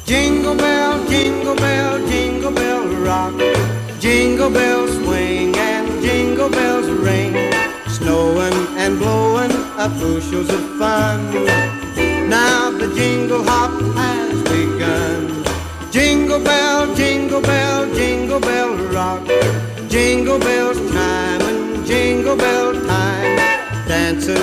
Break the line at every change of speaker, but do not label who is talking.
jingle bell rock. Jingle bells swing and jingle bells ring. Snowing and blowing up bushels of fun. Now the jingle hop has begun. Jingle bell, jingle bell, jingle bell rock. Jingle bells chime and jingle bell time. Dancing